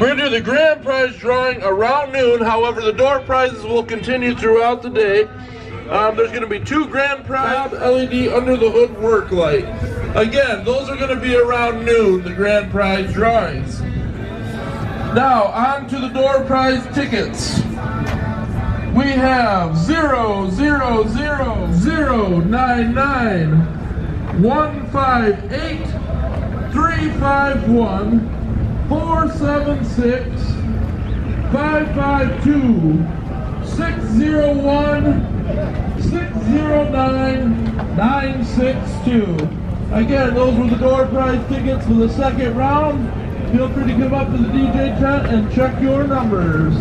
We're going to do the grand prize drawing around noon. However, the door prizes will continue throughout the day. There's going to be 2 grand prize LED under the hood work light. Again, those are going to be around noon, the grand prize drawings. Now, on to the door prize tickets. We have 0, 0, 0, 0, 9, 9, 158, 351, 476, 552, 601, 609, 962. Again, those were the door prize tickets for the second round. Feel free to come up to the DJ tent and check your numbers.